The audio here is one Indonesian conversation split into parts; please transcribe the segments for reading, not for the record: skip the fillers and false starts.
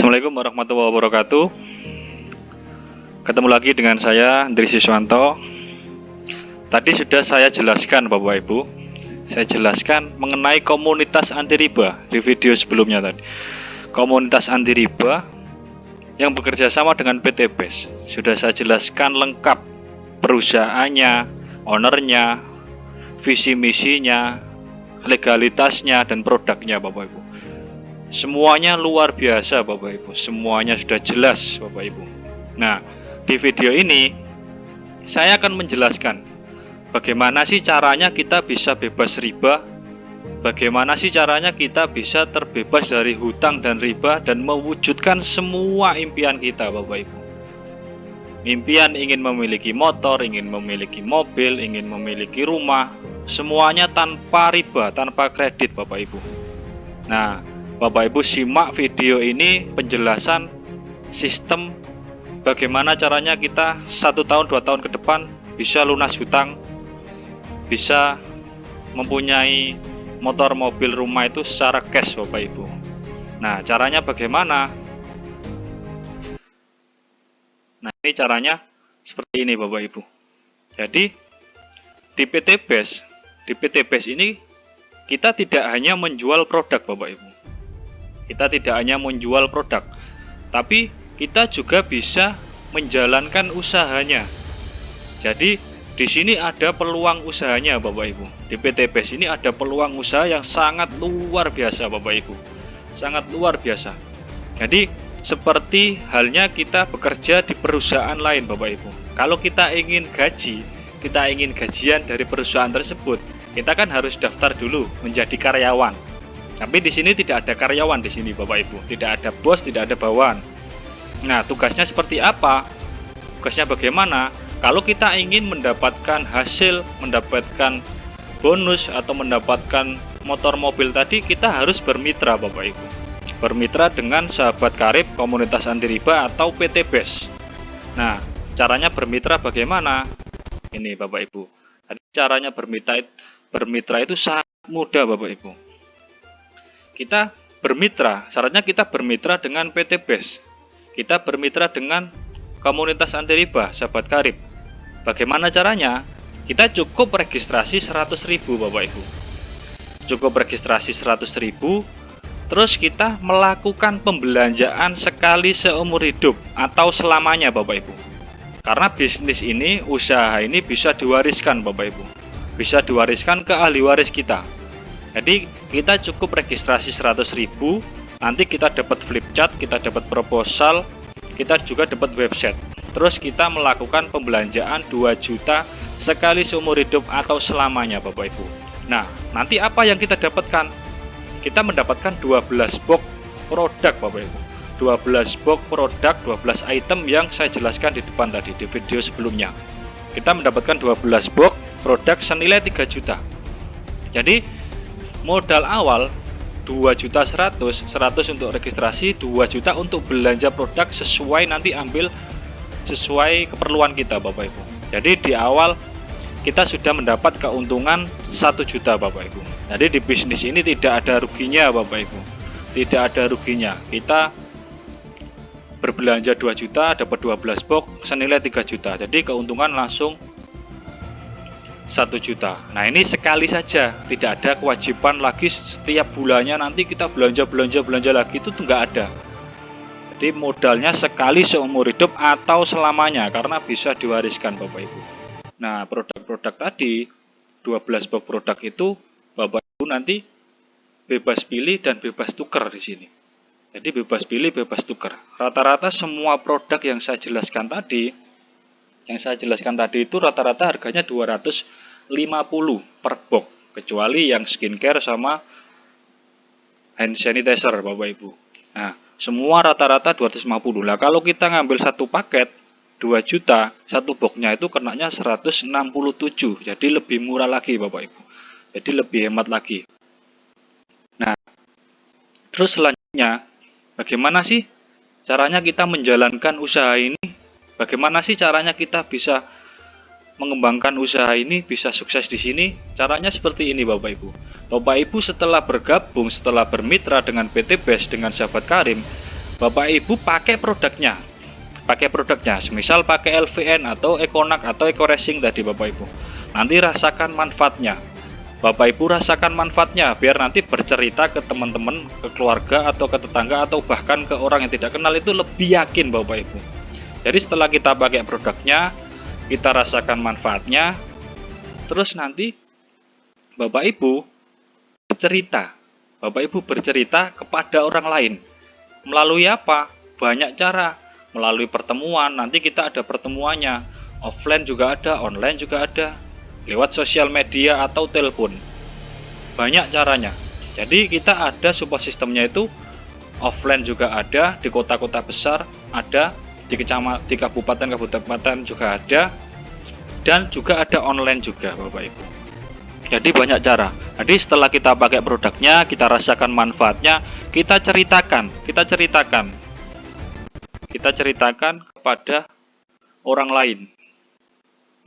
Assalamualaikum warahmatullahi wabarakatuh. Ketemu lagi dengan saya, Andri Siswanto. Tadi sudah saya jelaskan Bapak Ibu. Saya jelaskan mengenai komunitas anti riba di video sebelumnya tadi. Komunitas anti riba yang bekerja sama dengan PT BES. Sudah saya jelaskan lengkap perusahaannya, ownernya, visi misinya, legalitasnya, dan produknya Bapak Ibu. Semuanya luar biasa Bapak Ibu. Semuanya sudah jelas Bapak Ibu. Nah, di video ini saya akan menjelaskan bagaimana sih caranya kita bisa bebas riba, bagaimana sih caranya kita bisa terbebas dari hutang dan riba dan mewujudkan semua impian kita Bapak Ibu. Impian ingin memiliki motor, ingin memiliki mobil, ingin memiliki rumah, semuanya tanpa riba, tanpa kredit Bapak Ibu. Nah, Bapak Ibu simak video ini penjelasan sistem bagaimana caranya kita 1 tahun 2 tahun ke depan bisa lunas hutang, bisa mempunyai motor, mobil, rumah itu secara cash Bapak Ibu. Nah, caranya bagaimana? Nah, ini caranya seperti ini Bapak Ibu. Jadi di PT BES ini kita tidak hanya menjual produk Bapak Ibu. Kita tidak hanya menjual produk, tapi kita juga bisa menjalankan usahanya. Jadi di sini ada peluang usahanya Bapak Ibu. Di PT BES ini ada peluang usaha yang sangat luar biasa Bapak Ibu. Sangat luar biasa. Jadi seperti halnya kita bekerja di perusahaan lain Bapak Ibu. Kalau kita ingin gaji, kita ingin gajian dari perusahaan tersebut, kita kan harus daftar dulu menjadi karyawan. Tapi di sini tidak ada karyawan di sini Bapak Ibu, tidak ada bos, tidak ada bawahan. Nah, tugasnya seperti apa? Tugasnya bagaimana? Kalau kita ingin mendapatkan hasil, mendapatkan bonus atau mendapatkan motor mobil tadi, kita harus bermitra Bapak Ibu. Bermitra dengan sahabat karib komunitas anti riba atau PT BES. Nah, caranya bermitra bagaimana? Ini Bapak Ibu. Jadi caranya bermitra itu sangat mudah Bapak Ibu. Kita bermitra, syaratnya kita bermitra dengan PT BES. Kita bermitra dengan komunitas anti riba, sahabat karib. Bagaimana caranya? Kita cukup registrasi 100.000 Bapak Ibu. Cukup registrasi 100.000, terus kita melakukan pembelanjaan sekali seumur hidup atau selamanya Bapak Ibu. Karena bisnis ini, usaha ini bisa diwariskan Bapak Ibu. Bisa diwariskan ke ahli waris kita. Jadi kita cukup registrasi 100.000, nanti kita dapat flip chart, kita dapat proposal, kita juga dapat website. Terus kita melakukan pembelanjaan 2 juta sekali seumur hidup atau selamanya Bapak Ibu. Nah, nanti apa yang kita dapatkan? Kita mendapatkan 12 box produk Bapak Ibu. 12 box produk, 12 item yang saya jelaskan di depan tadi di video sebelumnya. Kita mendapatkan 12 box produk senilai 3 juta. Jadi modal awal 2.100.000, 100 untuk registrasi, 2 juta untuk belanja produk sesuai nanti ambil sesuai keperluan kita Bapak Ibu. Jadi di awal kita sudah mendapat keuntungan 1 juta Bapak Ibu. Jadi di bisnis ini tidak ada ruginya Bapak Ibu. Tidak ada ruginya. Kita berbelanja 2 juta dapat 12 box senilai 3 juta. Jadi keuntungan langsung 1 juta. Nah, ini sekali saja, tidak ada kewajiban lagi setiap bulannya nanti kita belanja lagi, itu nggak ada. Jadi modalnya sekali seumur hidup atau selamanya karena bisa diwariskan Bapak Ibu. Nah, produk-produk tadi 12 box produk itu Bapak Ibu nanti bebas pilih dan bebas tukar di sini. Jadi bebas pilih, bebas tukar. Rata-rata semua produk yang saya jelaskan tadi itu rata-rata harganya 250 per box, kecuali yang skincare sama hand sanitizer Bapak Ibu. Nah, semua rata-rata 250. Nah, kalau kita ngambil satu paket 2 juta, satu boxnya itu kenanya 167. Jadi lebih murah lagi Bapak Ibu. Jadi lebih hemat lagi. Nah, terus selanjutnya bagaimana sih caranya kita menjalankan usaha ini? Bagaimana sih caranya kita bisa mengembangkan usaha ini, bisa sukses di sini? Caranya seperti ini Bapak Ibu. Bapak Ibu setelah bergabung, setelah bermitra dengan PT BES, dengan sahabat Karim, Bapak Ibu pakai produknya. Semisal pakai LVN atau Econac atau Eco Racing tadi Bapak Ibu. Nanti rasakan manfaatnya. Bapak Ibu rasakan manfaatnya biar nanti bercerita ke teman-teman, ke keluarga atau ke tetangga atau bahkan ke orang yang tidak kenal itu lebih yakin Bapak Ibu. Jadi setelah kita pakai produknya, kita rasakan manfaatnya, terus nanti Bapak Ibu bercerita. Bapak Ibu bercerita kepada orang lain. Melalui apa? Banyak cara. Melalui pertemuan, nanti kita ada pertemuannya. Offline juga ada, online juga ada. Lewat sosial media atau telepon. Banyak caranya. Jadi kita ada support sistemnya itu offline juga ada, di kota-kota besar ada, di kabupaten-kabupaten juga ada, dan juga ada online juga Bapak Ibu. Jadi banyak cara. Jadi setelah kita pakai produknya, kita rasakan manfaatnya, kita ceritakan kepada orang lain.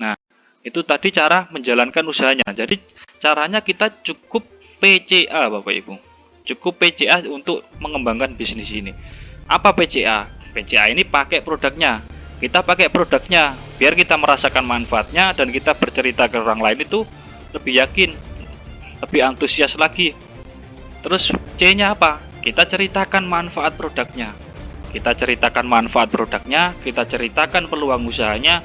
Nah, itu tadi cara menjalankan usahanya. Jadi caranya kita cukup PCA Bapak Ibu. Cukup PCA untuk mengembangkan bisnis ini. Apa PCA? PCA ini pakai produknya. Kita pakai produknya biar kita merasakan manfaatnya dan kita bercerita ke orang lain itu lebih yakin, lebih antusias lagi. Terus C-nya apa? Kita ceritakan manfaat produknya. Kita ceritakan peluang usahanya,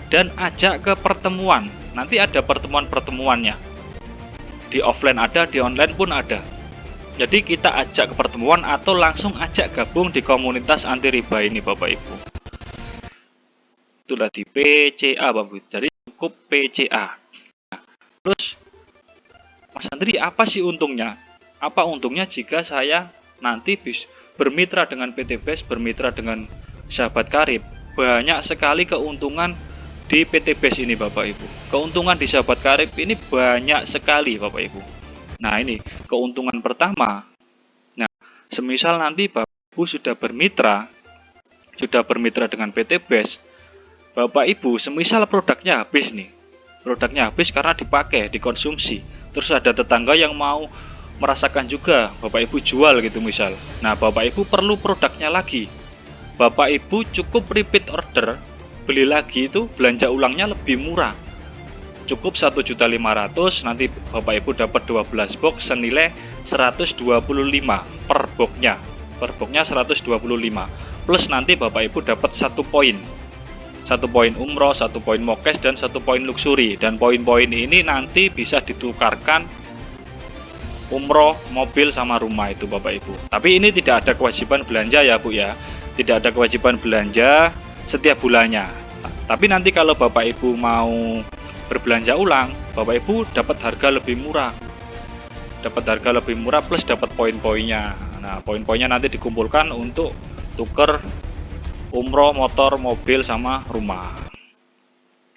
dan ajak ke pertemuan. Nanti ada pertemuan-pertemuannya. Di offline ada, di online pun ada. Jadi kita ajak ke pertemuan atau langsung ajak gabung di komunitas anti riba ini Bapak Ibu. Itulah di PCA Bapak Ibu. Jadi cukup PCA. Nah, terus Mas Andri, apa sih untungnya? Apa untungnya jika saya nanti bermitra dengan PT BES, bermitra dengan Sahabat Karib? Banyak sekali keuntungan di PT BES ini Bapak Ibu. Keuntungan di Sahabat Karib ini banyak sekali Bapak Ibu. Nah, ini keuntungan pertama. Nah, semisal nanti Bapak Ibu sudah bermitra dengan PT BES, Bapak Ibu semisal produknya habis nih. Produknya habis karena dipakai, dikonsumsi. Terus ada tetangga yang mau merasakan juga, Bapak Ibu jual gitu misal. Nah, Bapak Ibu perlu produknya lagi. Bapak Ibu cukup repeat order, beli lagi itu belanja ulangnya lebih murah. Cukup 1.500.000, nanti Bapak Ibu dapat 12 box senilai 125 per boxnya. Per boxnya 125. Plus nanti Bapak Ibu dapat 1 poin. 1 poin umroh, 1 poin mokes, dan 1 poin luxury. Dan poin-poin ini nanti bisa ditukarkan umroh, mobil, sama rumah itu Bapak Ibu. Tapi ini tidak ada kewajiban belanja ya Bu ya. Tidak ada kewajiban belanja setiap bulannya. Tapi nanti kalau Bapak Ibu mau berbelanja ulang, Bapak Ibu dapat harga lebih murah. Plus dapat poin-poinnya. Nah, poin-poinnya nanti dikumpulkan untuk tuker umroh, motor, mobil, sama rumah.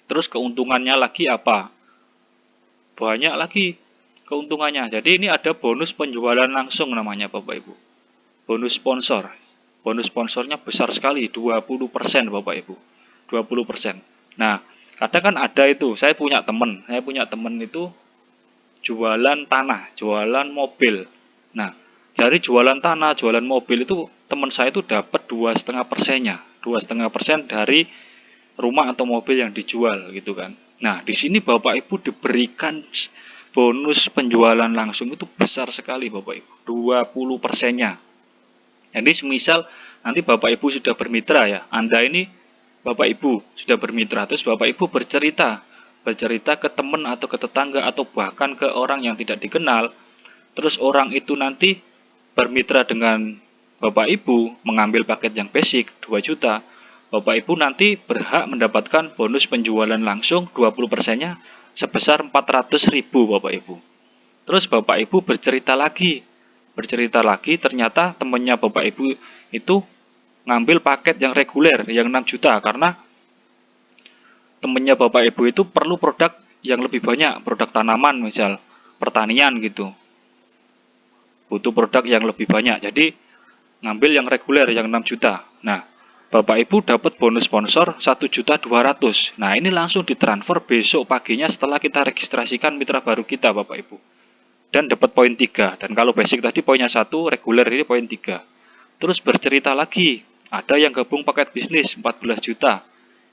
Terus keuntungannya lagi apa? Banyak lagi keuntungannya. Jadi ini ada bonus penjualan langsung namanya Bapak Ibu. Bonus sponsor. Bonus sponsornya besar sekali, 20% Bapak Ibu. 20%. Nah, kadang kan ada itu, saya punya teman itu jualan tanah, jualan mobil. Nah, dari jualan tanah, jualan mobil itu teman saya itu dapat 2,5%-nya. 2,5% dari rumah atau mobil yang dijual gitu kan. Nah, di sini Bapak Ibu diberikan bonus penjualan langsung itu besar sekali Bapak Ibu. 20%-nya. Jadi semisal nanti Bapak Ibu sudah bermitra ya. Anda ini Bapak Ibu sudah bermitra, terus Bapak Ibu bercerita ke teman atau ke tetangga atau bahkan ke orang yang tidak dikenal. Terus orang itu nanti bermitra dengan Bapak Ibu, mengambil paket yang basic 2 juta, Bapak Ibu nanti berhak mendapatkan bonus penjualan langsung 20%-nya sebesar 400.000 Bapak Ibu. Terus Bapak Ibu bercerita lagi, ternyata temannya Bapak Ibu itu ngambil paket yang reguler yang 6 juta karena temannya Bapak Ibu itu perlu produk yang lebih banyak, produk tanaman misal, pertanian gitu. Butuh produk yang lebih banyak, jadi ngambil yang reguler yang 6 juta. Nah, Bapak Ibu dapat bonus sponsor 1.200.000. Nah, ini langsung ditransfer besok paginya setelah kita registrasikan mitra baru kita Bapak Ibu. Dan dapat poin 3. Dan kalau basic tadi poinnya 1, reguler ini poin 3. Terus bercerita lagi, ada yang gabung paket bisnis 14 juta.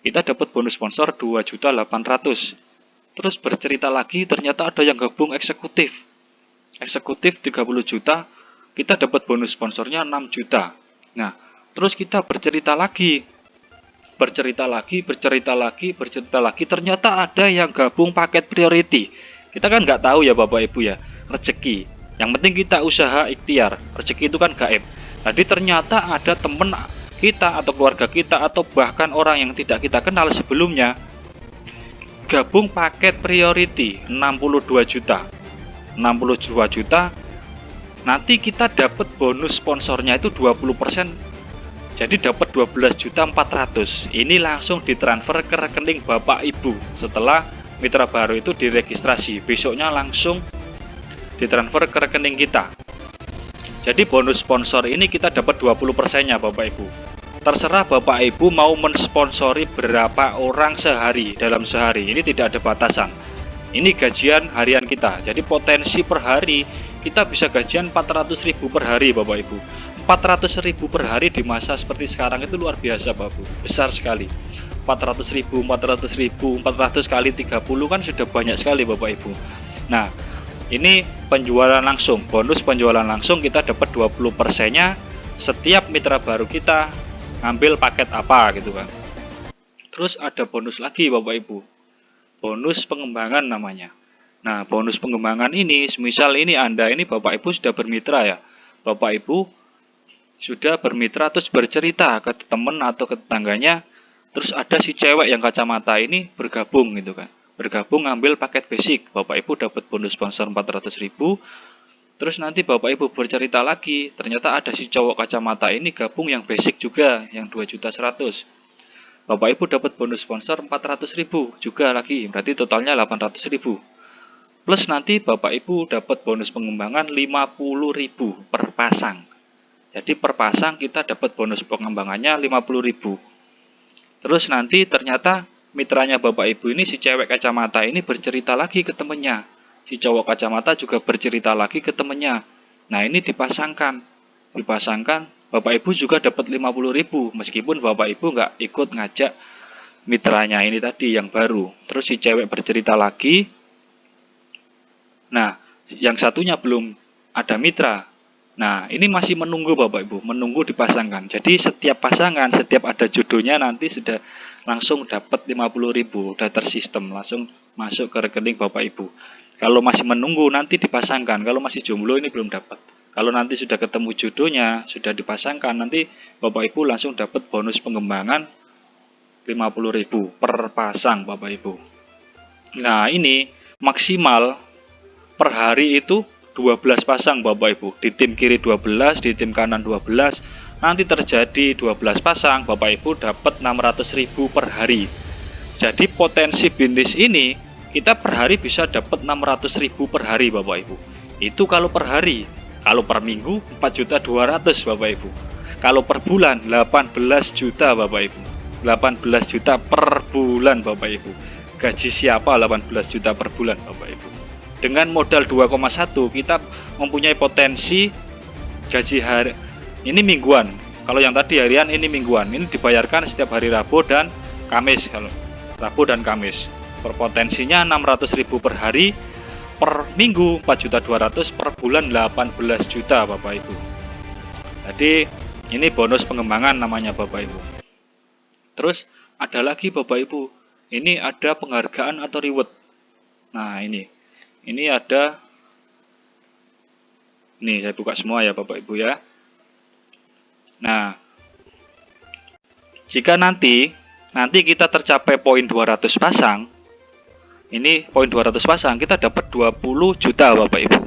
Kita dapat bonus sponsor 2.800.000. Terus bercerita lagi, ternyata ada yang gabung eksekutif. Eksekutif 30 juta, kita dapat bonus sponsornya 6 juta. Nah, terus kita bercerita lagi, ternyata ada yang gabung paket priority. Kita kan nggak tahu ya Bapak Ibu ya, rezeki. Yang penting kita usaha ikhtiar, rezeki itu kan gaib. Jadi ternyata ada teman kita atau keluarga kita atau bahkan orang yang tidak kita kenal sebelumnya gabung paket priority 62 juta. 62 juta. Nanti kita dapat bonus sponsornya itu 20%. Jadi dapat 12.400.000. Ini langsung ditransfer ke rekening Bapak Ibu setelah mitra baru itu diregistrasi. Besoknya langsung ditransfer ke rekening kita. Jadi bonus sponsor ini kita dapat 20%-nya Bapak Ibu. Terserah Bapak Ibu mau mensponsori berapa orang sehari dalam sehari. Ini tidak ada batasan. Ini gajian harian kita. Jadi potensi per hari kita bisa gajian 400.000 per hari Bapak Ibu. 400.000 per hari di masa seperti sekarang itu luar biasa Bapak Ibu. Besar sekali. 400.000, 400.000, 400 kali 30 kan sudah banyak sekali Bapak Ibu. Nah, ini penjualan langsung. Bonus penjualan langsung kita dapat 20%-nya setiap mitra baru kita ngambil paket apa gitu kan. Terus ada bonus lagi Bapak Ibu. Bonus pengembangan namanya. Nah, bonus pengembangan ini, semisal ini Anda ini Bapak Ibu sudah bermitra ya. Bapak Ibu sudah bermitra terus bercerita ke teman atau ke tetangganya, terus ada si cewek yang kacamata ini bergabung gitu kan. Bergabung ngambil paket basic. Bapak Ibu dapat bonus sponsor 400.000. Terus nanti Bapak Ibu bercerita lagi, ternyata ada si cowok kacamata ini gabung yang basic juga, yang 2.100.000. Bapak Ibu dapat bonus sponsor 400.000 juga lagi, berarti totalnya 800.000. Plus nanti Bapak Ibu dapat bonus pengembangan 50.000 per pasang. Jadi per pasang kita dapat bonus pengembangannya 50.000. Terus nanti ternyata mitranya Bapak Ibu ini si cewek kacamata ini bercerita lagi ke temennya. Si cowok kacamata juga bercerita lagi ke temennya. Nah ini dipasangkan. Bapak Ibu juga dapat 50.000. Meskipun Bapak Ibu nggak ikut ngajak mitranya ini tadi yang baru. Terus si cewek bercerita lagi. Nah yang satunya belum ada mitra. Nah ini masih menunggu Bapak Ibu. Menunggu dipasangkan. Jadi setiap pasangan, setiap ada jodohnya nanti sudah langsung dapat 50.000. Udah tersistem. Langsung masuk ke rekening Bapak Ibu. Kalau masih menunggu nanti dipasangkan. Kalau masih jomblo ini belum dapat. Kalau nanti sudah ketemu jodohnya, sudah dipasangkan, nanti Bapak Ibu langsung dapat bonus pengembangan 50.000 per pasang Bapak Ibu. Nah ini maksimal per hari itu 12 pasang Bapak Ibu. Di tim kiri 12, di tim kanan 12. Nanti terjadi 12 pasang, Bapak Ibu dapat 600.000 per hari. Jadi potensi bisnis ini kita per hari bisa dapat 600.000 per hari Bapak Ibu. Itu kalau per hari. Kalau per minggu 4.200.000 Bapak Ibu. Kalau per bulan 18 juta Bapak Ibu. 18 juta per bulan Bapak Ibu. Gaji siapa 18 juta per bulan Bapak Ibu. Dengan modal 2,1 kita mempunyai potensi gaji hari ini mingguan. Kalau yang tadi harian ini mingguan. Ini dibayarkan setiap hari Rabu dan Kamis. Kalau Rabu dan Kamis. Berpotensinya 600.000 per hari. Per minggu 4.200.000, per bulan 18 juta Bapak Ibu. Jadi ini bonus pengembangan namanya Bapak Ibu. Terus ada lagi Bapak Ibu, ini ada penghargaan atau reward. Nah ini ada, ini saya buka semua ya Bapak Ibu ya. Nah jika nanti kita tercapai poin 200 pasang, ini poin 200 pasang kita dapat 20 juta Bapak Ibu.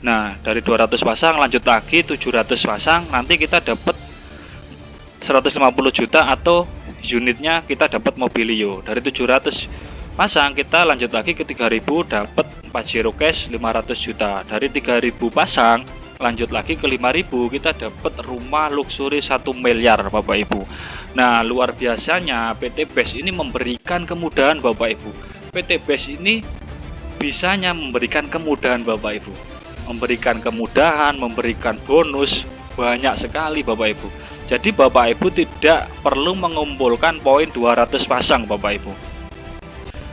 Nah dari 200 pasang lanjut lagi 700 pasang, nanti kita dapat 150 juta atau unitnya kita dapat Mobilio. Dari 700 pasang kita lanjut lagi ke 3000 dapat Pajero Cash 500 juta. Dari 3000 pasang lanjut lagi ke 5000 kita dapat rumah luxury 1 miliar Bapak Ibu. Nah luar biasanya PT BES ini memberikan kemudahan Bapak Ibu. PT BES ini bisanya memberikan kemudahan Bapak Ibu. Memberikan kemudahan, memberikan bonus banyak sekali Bapak Ibu. Jadi Bapak Ibu tidak perlu mengumpulkan poin 200 pasang Bapak Ibu.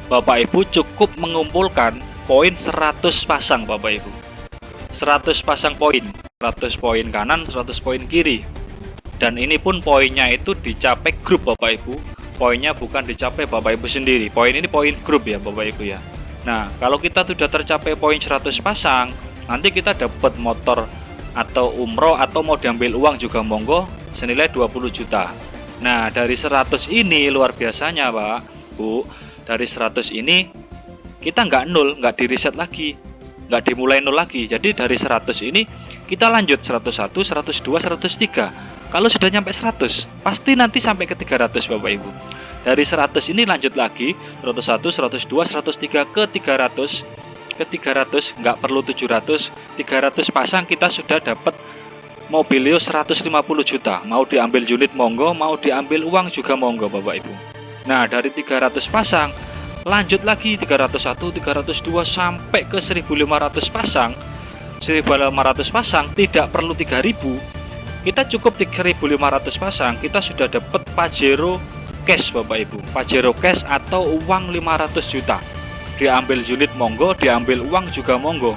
Bapak Ibu cukup mengumpulkan poin 100 pasang Bapak Ibu. 100 pasang poin, 100 poin kanan, 100 poin kiri. Dan ini pun poinnya itu dicapai grup Bapak Ibu. Poinnya bukan dicapai Bapak Ibu sendiri. Poin ini poin grup ya Bapak Ibu ya. Nah, kalau kita sudah tercapai poin 100 pasang, nanti kita dapat motor atau umroh atau mau diambil uang juga monggo senilai 20 juta. Nah, dari 100 ini luar biasanya Pak, Bu. Dari 100 ini kita nggak nol, nggak di reset lagi, nggak dimulai nol lagi. Jadi dari 100 ini kita lanjut 101, 102, 103. Kalau sudah nyampe 100, pasti nanti sampai ke 300 Bapak Ibu. Dari 100 ini lanjut lagi 101, 102, 103 ke 300. Ke 300 nggak perlu 700, 300 pasang kita sudah dapat Mobilio 150 juta. Mau diambil unit monggo, mau diambil uang juga monggo Bapak Ibu. Nah, dari 300 pasang lanjut lagi 301, 302 sampai ke 1500 pasang. 1500 pasang tidak perlu 3000. Kita cukup 3.500 pasang, kita sudah dapat Pajero cash Bapak Ibu. Pajero cash atau uang 500 juta. Diambil unit monggo, diambil uang juga monggo.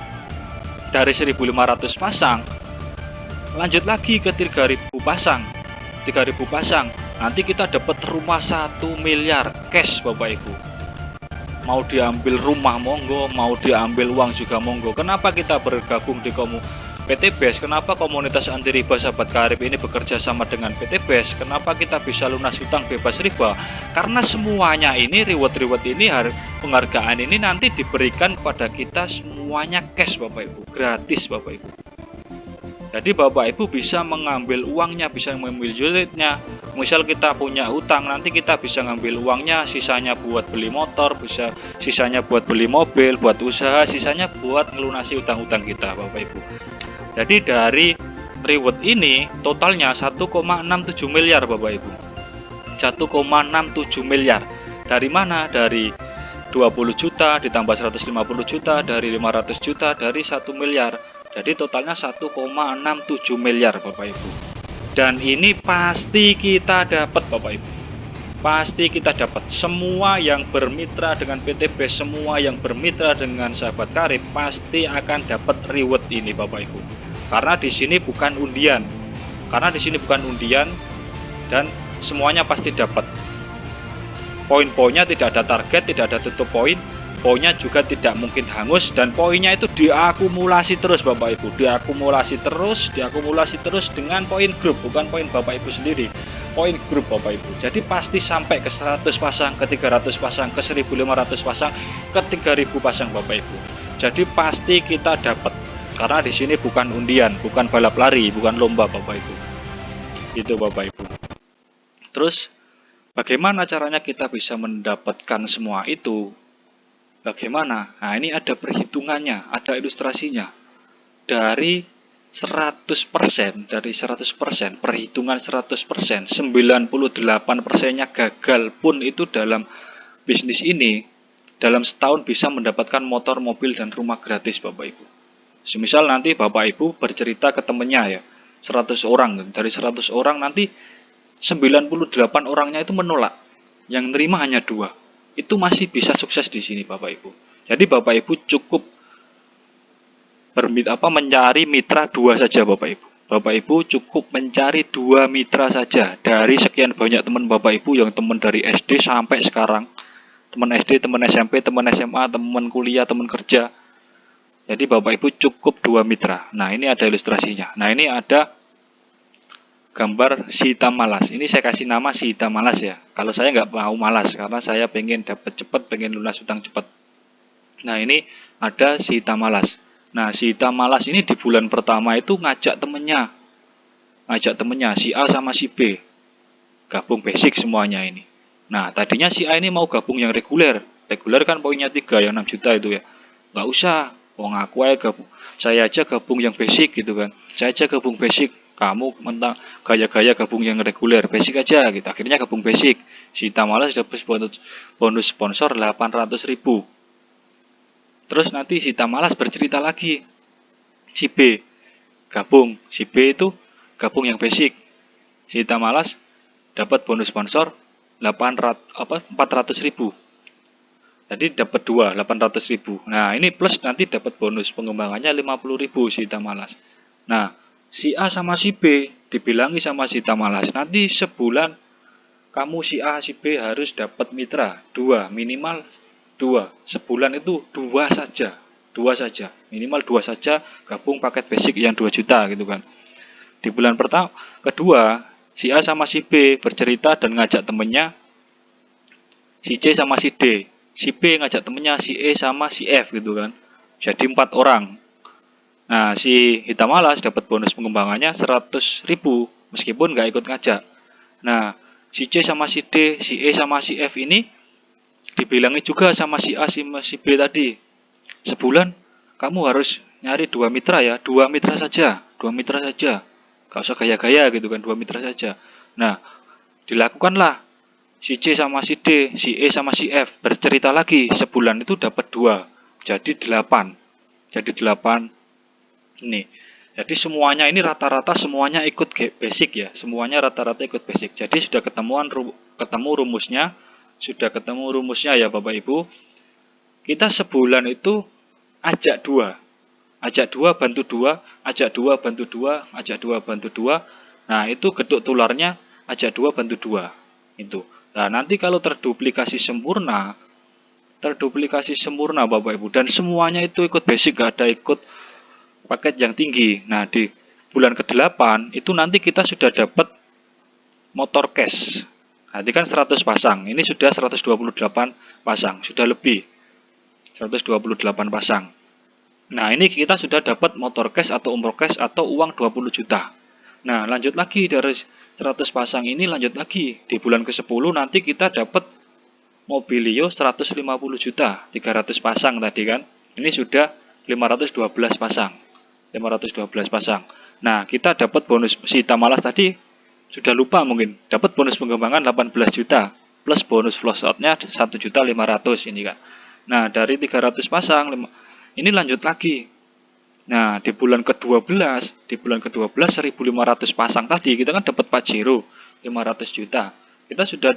Dari 1.500 pasang, lanjut lagi ke 3.000 pasang. 3.000 pasang, nanti kita dapat rumah 1 miliar cash Bapak Ibu. Mau diambil rumah monggo, mau diambil uang juga monggo. Kenapa kita bergabung di PT BES? Kenapa komunitas anti riba sahabat karib ini bekerja sama dengan PT BES? Kenapa kita bisa lunas hutang bebas riba? Karena semuanya ini, reward ini, penghargaan ini nanti diberikan kepada kita semuanya cash Bapak Ibu, gratis Bapak Ibu. Jadi Bapak Ibu bisa mengambil uangnya, bisa mengambil unitnya. Misal kita punya hutang, nanti kita bisa ngambil uangnya, sisanya buat beli motor, bisa sisanya buat beli mobil, buat usaha, sisanya buat ngelunasi hutang-hutang kita Bapak Ibu. Jadi dari reward ini totalnya 1,67 miliar Bapak Ibu. 1,67 miliar. Dari mana? Dari 20 juta ditambah 150 juta, dari 500 juta, dari 1 miliar. Jadi totalnya 1,67 miliar Bapak Ibu. Dan ini pasti kita dapat Bapak Ibu. Pasti kita dapat. Semua yang bermitra dengan PT BES, semua yang bermitra dengan sahabat karib pasti akan dapat reward ini Bapak Ibu. Karena di sini bukan undian. Karena di sini bukan undian dan semuanya pasti dapat. Poin-poinnya tidak ada target, tidak ada tutup poin. Poinnya juga tidak mungkin hangus dan poinnya itu diakumulasi terus Bapak Ibu. Diakumulasi terus dengan poin grup, bukan poin Bapak Ibu sendiri. Poin grup Bapak Ibu. Jadi pasti sampai ke 100 pasang, ke 300 pasang, ke 1500 pasang, ke 3000 pasang Bapak Ibu. Jadi pasti kita dapat. Karena di sini bukan undian, bukan balap lari, bukan lomba Bapak Ibu. Itu Bapak Ibu. Terus bagaimana caranya kita bisa mendapatkan semua itu? Bagaimana? Nah, ini ada perhitungannya, ada ilustrasinya. Dari 100%, perhitungan 100%, 98%-nya gagal pun itu dalam bisnis ini, dalam setahun bisa mendapatkan motor, mobil, dan rumah gratis Bapak Ibu. Semisal nanti Bapak Ibu bercerita ke temennya ya, 100 orang, dari 100 orang nanti 98 orangnya itu menolak, yang nerima hanya 2. Itu masih bisa sukses di sini Bapak Ibu. Jadi Bapak Ibu cukup mencari mitra 2 saja Bapak Ibu. Bapak Ibu cukup mencari 2 mitra saja dari sekian banyak teman Bapak Ibu yang teman dari SD sampai sekarang. Teman SD, teman SMP, teman SMA, teman kuliah, teman kerja. Jadi Bapak Ibu cukup 2 mitra. Nah, ini ada ilustrasinya. Nah, ini ada gambar si hitam malas. Ini saya kasih nama si hitam malas ya. Kalau saya nggak mau malas karena saya pengen dapat cepat, pengen lunas utang cepat. Nah, ini ada si hitam malas. Nah, si hitam malas ini di bulan pertama itu ngajak temennya si A sama si B gabung basic semuanya ini. Nah, tadinya si A ini mau gabung yang reguler. Reguler kan poinnya 3, yang 6 juta itu ya. Nggak usah, wong aku aja gabung. Saya aja gabung yang basic gitu kan. Saya aja gabung basic. Kamu mentang gaya-gaya gabung yang reguler, basic aja gitu. Akhirnya gabung basic. Si hitam malas dapat bonus sponsor 800.000. Terus nanti si hitam malas bercerita lagi. Si B gabung. Si B itu gabung yang basic. Si hitam malas dapat bonus sponsor 400.000. Jadi dapat 800.000. Nah, ini plus nanti dapat bonus pengembangannya 50.000 si hitam malas. Nah, si A sama si B dibilangi sama si hitam malas. Nanti sebulan kamu si A si B harus dapat mitra 2, minimal 2. Sebulan itu 2 saja. 2 saja, minimal 2 saja gabung paket basic yang 2 juta gitu kan. Di bulan kedua, si A sama si B bercerita dan ngajak temennya si C sama si D. Si B ngajak temennya si E sama si F gitu kan. Jadi 4 orang. Nah, si hitam malas dapat bonus pengembangannya 100.000 meskipun nggak ikut ngajak. Nah, si C sama si D, si E sama si F ini dibilangi juga sama si A sama si B tadi. Sebulan kamu harus nyari 2 mitra ya, 2 mitra saja, 2 mitra saja. Gak usah gaya-gaya gitu kan, 2 mitra saja. Nah, dilakukanlah si C sama si D, si E sama si F bercerita lagi, sebulan itu dapat 2. Jadi 8. Jadi 8 ini. Jadi semuanya ini rata-rata semuanya ikut basic ya. Semuanya rata-rata ikut basic. Jadi sudah ketemu rumusnya, ya Bapak Ibu. Kita sebulan itu ajak 2. Ajak 2 bantu 2, ajak 2 bantu 2, ajak 2 bantu 2. Nah, itu geduk tularnya ajak 2 bantu 2. Itu. Nah, nanti kalau terduplikasi sempurna Bapak Ibu, dan semuanya itu ikut basic, gak ada ikut paket yang tinggi. Nah, di bulan ke-8 itu nanti kita sudah dapat motor cash. Nanti kan 100 pasang, ini sudah 128 pasang, sudah lebih 128 pasang. Nah, ini kita sudah dapat motor cash atau umroh cash atau uang 20 juta. Nah, lanjut lagi dari 100 pasang ini, lanjut lagi di bulan ke-10 nanti kita dapat mobilio 150 juta, 300 pasang tadi kan. Ini sudah 512 pasang. 512 pasang. Nah, kita dapat bonus si hitam malas tadi sudah lupa mungkin. Dapat bonus pengembangan 18 juta plus bonus flow outnya 1.500.000 ini kan. Nah, dari 300 pasang ini lanjut lagi. Nah, di bulan ke-12 1.500 pasang tadi kita kan dapat Pajero 500 juta. Kita sudah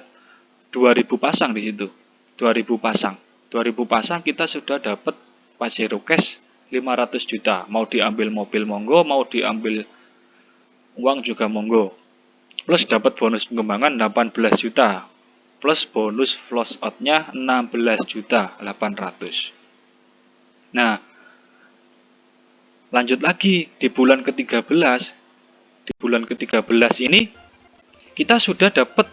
2.000 pasang di situ. 2.000 pasang. 2.000 pasang kita sudah dapat Pajero cash 500 juta. Mau diambil mobil monggo, mau diambil uang juga monggo. Plus dapat bonus pengembangan 18 juta. Plus bonus flow out-nya 16 juta 800. Nah, lanjut lagi di bulan ke-13. Di bulan ke-13 ini kita sudah dapat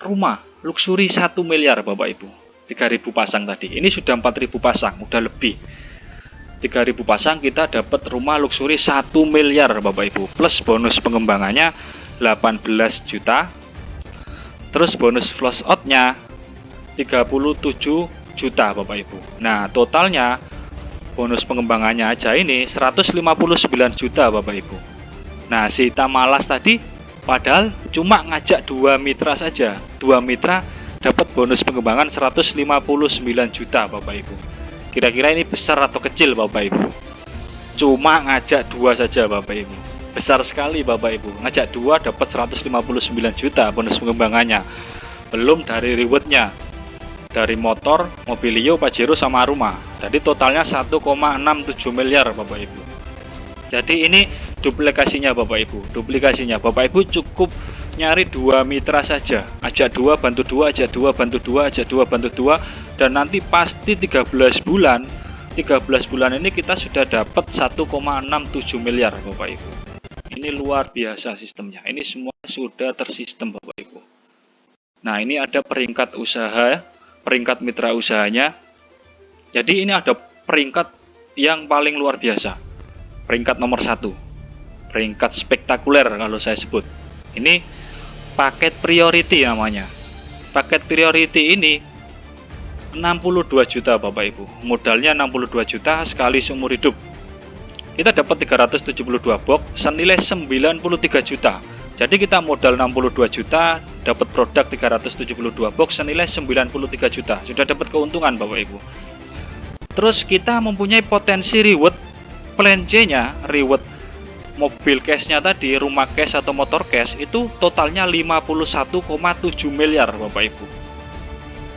rumah luxury 1 miliar Bapak Ibu. 3.000 pasang tadi. Ini sudah 4.000 pasang, udah lebih. 3.000 pasang kita dapat rumah luxury 1 miliar Bapak Ibu. Plus bonus pengembangannya 18 juta. Terus bonus flow out-nya 37 juta Bapak Ibu. Nah, totalnya bonus pengembangannya aja ini 159 juta Bapak Ibu. Nah, si hitam malas tadi padahal cuma ngajak 2 mitra saja. 2 mitra dapat bonus pengembangan 159 juta Bapak Ibu. Kira-kira ini besar atau kecil Bapak Ibu? Cuma ngajak 2 saja Bapak Ibu. Besar sekali Bapak Ibu. Ngajak 2 dapat 159 juta bonus pengembangannya. Belum dari rewardnya. Dari motor, mobilio, Pajero sama rumah. Jadi totalnya 1,67 miliar Bapak Ibu. Jadi ini duplikasinya Bapak Ibu. Duplikasinya Bapak Ibu cukup nyari 2 mitra saja. Ajak 2 bantu 2, ajak 2 bantu 2, ajak 2 bantu 2, dan nanti pasti 13 bulan ini kita sudah dapat 1,67 miliar Bapak Ibu. Ini luar biasa sistemnya. Ini semua sudah tersistem Bapak Ibu. Nah, ini ada peringkat usaha, peringkat mitra usahanya. Jadi ini ada peringkat yang paling luar biasa. Peringkat nomor 1. Peringkat spektakuler kalau saya sebut. Ini paket priority namanya. Paket priority ini 62 juta Bapak Ibu. Modalnya 62 juta sekali seumur hidup. Kita dapat 372 box senilai 93 juta. Jadi kita modal 62 juta, dapat produk 372 box senilai 93 juta. Sudah dapat keuntungan Bapak Ibu. Terus kita mempunyai potensi reward plan C-nya, reward mobil cashnya tadi, rumah cash atau motor cash itu totalnya 51,7 miliar Bapak Ibu.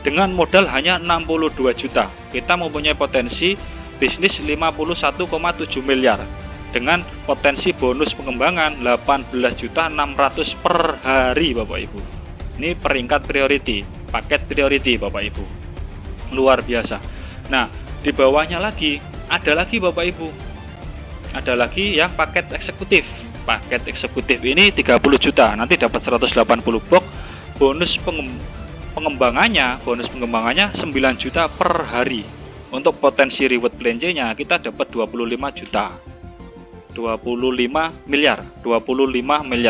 Dengan modal hanya 62 juta, kita mempunyai potensi bisnis 51,7 miliar dengan potensi bonus pengembangan 18.600.000 per hari Bapak Ibu. Ini peringkat priority, paket priority Bapak Ibu. Luar biasa. Nah, di bawahnya lagi ada lagi Bapak Ibu. Ada lagi yang paket eksekutif. Paket eksekutif ini 30 juta, nanti dapat 180 box, bonus pengembangannya 9 juta per hari. Untuk potensi reward plan C-nya kita dapat 25 juta. 25 miliar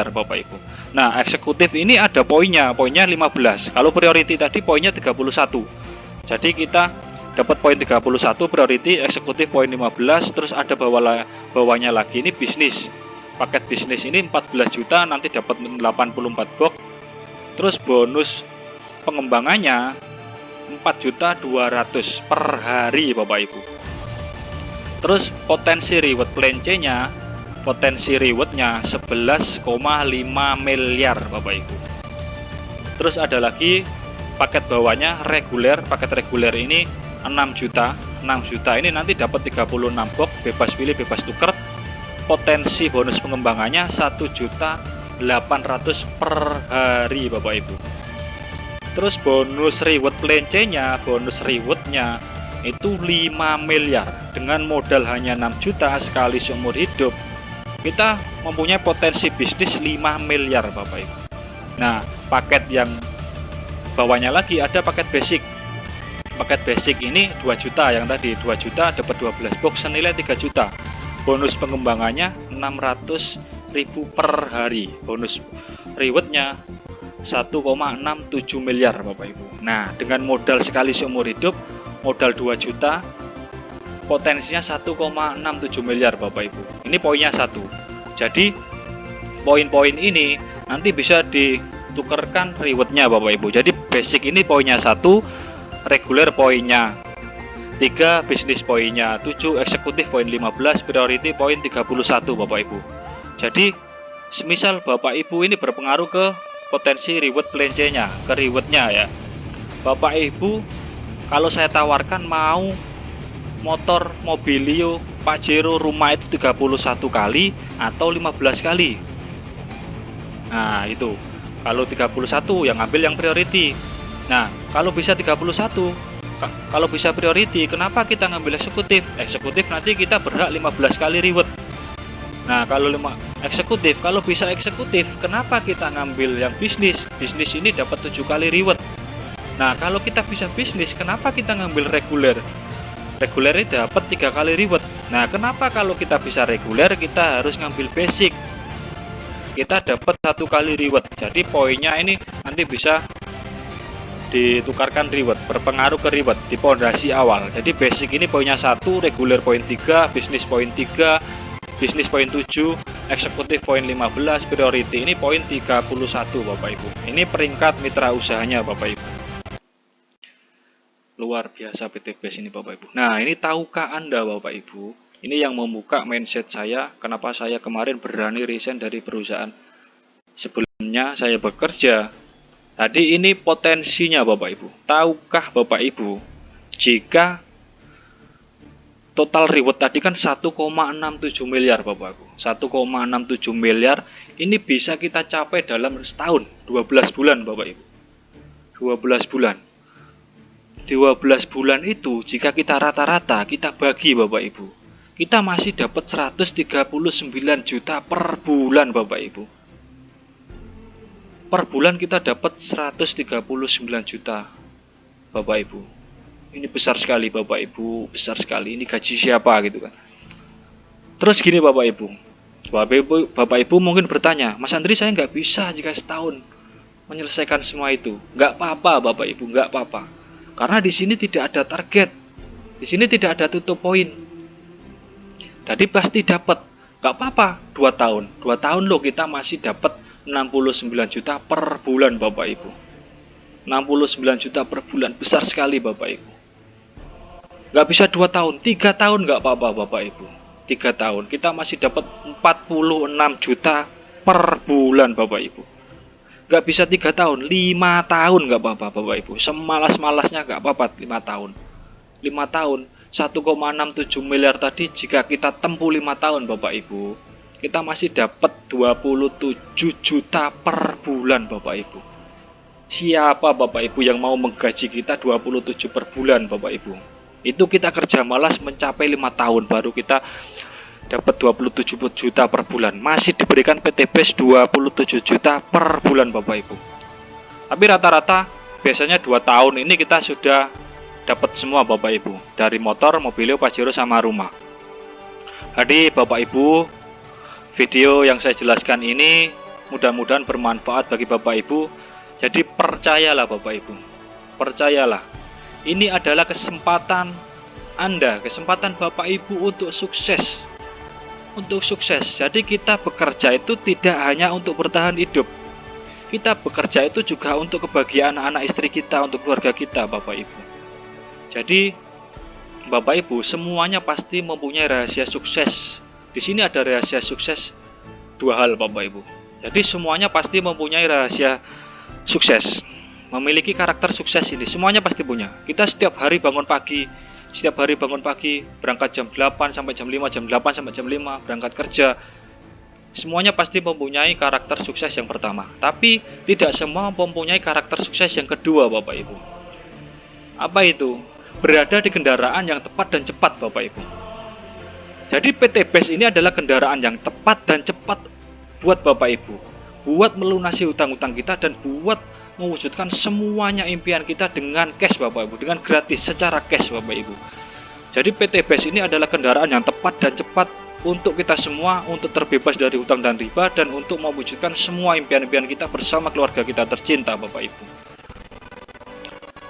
Bapak Ibu. Nah, eksekutif ini ada poinnya 15. Kalau priority tadi poinnya 31. Jadi kita dapat poin 31 priority, eksekutif poin 15, terus ada bawahnya lagi ini bisnis. Paket bisnis ini 14 juta, nanti dapat 84 box. Terus bonus pengembangannya 4.200.000 per hari Bapak Ibu. Terus potensi reward plan C-nya, potensi rewardnya 11,5 miliar Bapak Ibu. Terus ada lagi paket bawahnya reguler, paket reguler ini 6 juta ini nanti dapat 36 box, bebas pilih bebas tuker. Potensi bonus pengembangannya 1.800.000 per hari Bapak Ibu. Terus bonus reward plan C-nya, bonus rewardnya itu 5 miliar dengan modal hanya 6 juta sekali seumur hidup. Kita mempunyai potensi bisnis 5 miliar Bapak Ibu. Nah, paket yang bawahnya lagi ada paket basic. Paket basic ini 2 juta, yang tadi 2 juta dapat 12 box senilai 3 juta. Bonus pengembangannya 600.000 per hari. Bonus rewardnya 1,67 miliar Bapak Ibu. Nah, dengan modal sekali seumur hidup, modal 2 juta, potensinya 1,67 miliar Bapak Ibu. Ini poinnya 1. Jadi poin-poin ini nanti bisa ditukarkan rewardnya Bapak Ibu. Jadi basic ini poinnya 1, reguler poinnya 3, bisnis poinnya 7, eksekutif poin 15, priority poin 31 Bapak Ibu. Jadi semisal Bapak Ibu ini berpengaruh ke potensi reward plan C-nya, ke rewardnya ya. Bapak Ibu, kalau saya tawarkan mau motor Mobilio Pajero rumah itu 31 kali atau 15 kali. Nah, itu. Kalau 31 yang ambil yang priority. Nah, kalau bisa 31, kalau bisa priority, kenapa kita ngambil eksekutif? Eksekutif nanti kita berhak 15 kali reward. Nah, kalau eksekutif, kalau bisa eksekutif, kenapa kita ngambil yang bisnis? Bisnis ini dapat 7 kali reward. Nah, kalau kita bisa bisnis, kenapa kita ngambil reguler? Reguler ini dapat 3 kali reward. Nah, kenapa kalau kita bisa reguler, kita harus ngambil basic? Kita dapat 1 kali reward. Jadi poinnya ini nanti bisa ditukarkan reward, berpengaruh ke reward di pondasi awal. Jadi basic ini poinnya 1, reguler poin 3, bisnis poin 3, bisnis poin 7, eksekutif poin 15, priority ini poin 31 Bapak Ibu. Ini peringkat mitra usahanya Bapak Ibu. Luar biasa PT BES ini Bapak Ibu. Nah, ini tahukah Anda Bapak Ibu, ini yang membuka mindset saya, kenapa saya kemarin berani resign dari perusahaan sebelumnya saya bekerja. Tadi ini potensinya Bapak Ibu. Tahukah Bapak Ibu, jika total reward tadi kan 1,67 miliar Bapak Ibu. 1,67 miliar ini bisa kita capai dalam setahun, 12 bulan Bapak Ibu. 12 bulan. 12 bulan itu jika kita rata-rata kita bagi Bapak Ibu, kita masih dapat 139 juta per bulan Bapak Ibu. Per bulan kita dapat 139 juta Bapak Ibu. Ini besar sekali Bapak Ibu, besar sekali. Ini gaji siapa gitu kan. Terus gini Bapak Ibu, Bapak Ibu mungkin bertanya, Mas Andri, saya nggak bisa jika setahun menyelesaikan semua itu. Nggak apa-apa Bapak Ibu, nggak apa-apa. Karena di sini tidak ada target, di sini tidak ada tutup poin. Jadi pasti dapat. Nggak apa-apa, 2 tahun. 2 tahun loh kita masih dapat 69 juta per bulan Bapak Ibu. 69 juta per bulan, besar sekali Bapak Ibu. Nggak bisa 2 tahun, 3 tahun nggak apa-apa Bapak Ibu. 3 tahun kita masih dapat 46 juta per bulan Bapak Ibu. Nggak bisa 3 tahun, 5 tahun nggak apa-apa Bapak Ibu. Semalas-malasnya nggak apa-apa 5 tahun. 5 tahun 1,67 miliar tadi jika kita tempuh 5 tahun Bapak Ibu, kita masih dapat 27 juta per bulan Bapak Ibu. Siapa Bapak Ibu yang mau menggaji kita 27 per bulan Bapak Ibu? Itu kita kerja malas mencapai 5 tahun baru kita dapat 27 juta per bulan. Masih diberikan PT BES 27 juta per bulan Bapak Ibu. Tapi rata-rata biasanya 2 tahun ini kita sudah dapat semua Bapak Ibu, dari motor, mobilio, pajero, sama rumah. Jadi Bapak Ibu, video yang saya jelaskan ini mudah-mudahan bermanfaat bagi Bapak Ibu. Jadi percayalah Bapak Ibu, percayalah, ini adalah kesempatan Anda, kesempatan Bapak Ibu untuk sukses. Untuk sukses. Jadi kita bekerja itu tidak hanya untuk bertahan hidup, kita bekerja itu juga untuk kebahagiaan anak istri kita, untuk keluarga kita Bapak Ibu. Jadi Bapak Ibu, semuanya pasti mempunyai rahasia sukses. Di sini ada rahasia sukses 2 hal Bapak Ibu. Jadi semuanya pasti mempunyai rahasia sukses. Memiliki karakter sukses ini semuanya pasti punya. Kita setiap hari bangun pagi, berangkat jam 8 sampai jam 5, jam 8 sampai jam 5 berangkat kerja. Semuanya pasti mempunyai karakter sukses yang pertama. Tapi tidak semua mempunyai karakter sukses yang kedua Bapak Ibu. Apa itu? Berada di kendaraan yang tepat dan cepat Bapak Ibu. Jadi PT BES ini adalah kendaraan yang tepat dan cepat buat Bapak Ibu, buat melunasi hutang-hutang kita dan buat mewujudkan semuanya impian kita dengan cash Bapak Ibu, dengan gratis secara cash Bapak Ibu. Jadi PT BES ini adalah kendaraan yang tepat dan cepat untuk kita semua, untuk terbebas dari hutang dan riba, dan untuk mewujudkan semua impian-impian kita bersama keluarga kita tercinta Bapak Ibu.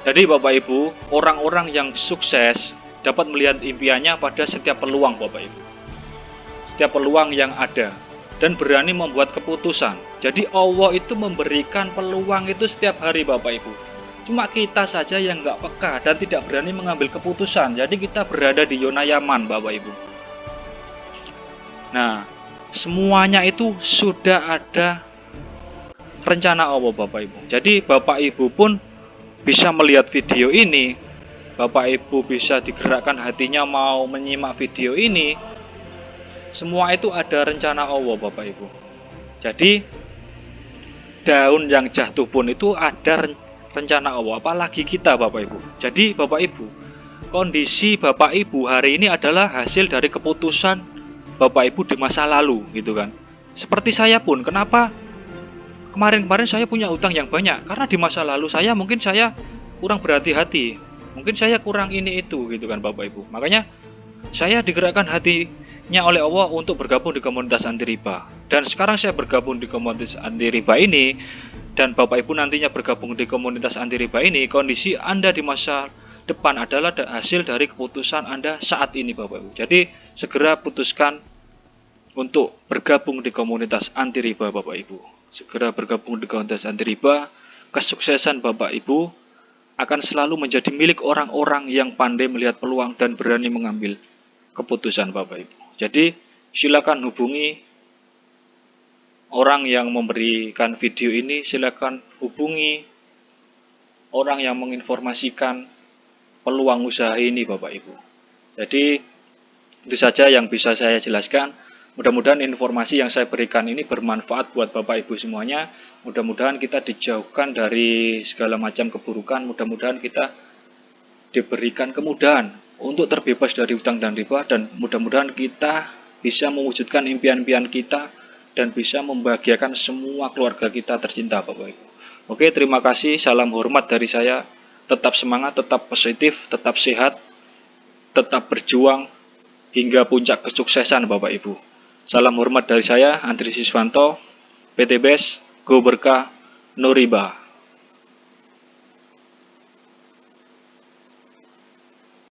Jadi Bapak Ibu, orang-orang yang sukses dapat melihat impiannya pada setiap peluang Bapak Ibu, setiap peluang yang ada, dan berani membuat keputusan. Jadi Allah itu memberikan peluang itu setiap hari Bapak Ibu. Cuma kita saja yang nggak peka dan tidak berani mengambil keputusan. Jadi kita berada di zona nyaman Bapak Ibu. Nah, semuanya itu sudah ada rencana Allah Bapak Ibu. Jadi Bapak Ibu pun bisa melihat video ini, Bapak Ibu bisa digerakkan hatinya mau menyimak video ini. Semua itu ada rencana Allah Bapak Ibu. Jadi daun yang jatuh pun itu ada rencana Allah, apalagi kita Bapak Ibu. Jadi Bapak Ibu, kondisi Bapak Ibu hari ini adalah hasil dari keputusan Bapak Ibu di masa lalu gitu kan. Seperti saya pun, kenapa kemarin-kemarin saya punya utang yang banyak? Karena di masa lalu mungkin saya kurang berhati-hati, mungkin saya kurang ini itu gitu kan Bapak Ibu. Makanya saya digerakkan hatinya oleh Allah untuk bergabung di komunitas anti riba. Dan sekarang saya bergabung di komunitas anti riba ini, dan Bapak Ibu nantinya bergabung di komunitas anti riba ini. Kondisi Anda di masa depan adalah hasil dari keputusan Anda saat ini Bapak Ibu. Jadi segera putuskan untuk bergabung di komunitas anti riba Bapak Ibu. Segera bergabung di komunitas anti riba. Kesuksesan Bapak Ibu akan selalu menjadi milik orang-orang yang pandai melihat peluang dan berani mengambil keputusan Bapak Ibu. Jadi silakan hubungi orang yang memberikan video ini, silakan hubungi orang yang menginformasikan peluang usaha ini Bapak Ibu. Jadi itu saja yang bisa saya jelaskan. Mudah-mudahan informasi yang saya berikan ini bermanfaat buat Bapak Ibu semuanya. Mudah-mudahan kita dijauhkan dari segala macam keburukan. Mudah-mudahan kita diberikan kemudahan untuk terbebas dari hutang dan riba. Dan mudah-mudahan kita bisa mewujudkan impian-impian kita dan bisa membahagiakan semua keluarga kita tercinta Bapak Ibu. Oke, terima kasih. Salam hormat dari saya. Tetap semangat, tetap positif, tetap sehat, tetap berjuang hingga puncak kesuksesan Bapak Ibu. Salam hormat dari saya, Andri Siswanto, PT BES, Go Berkah, No Riba.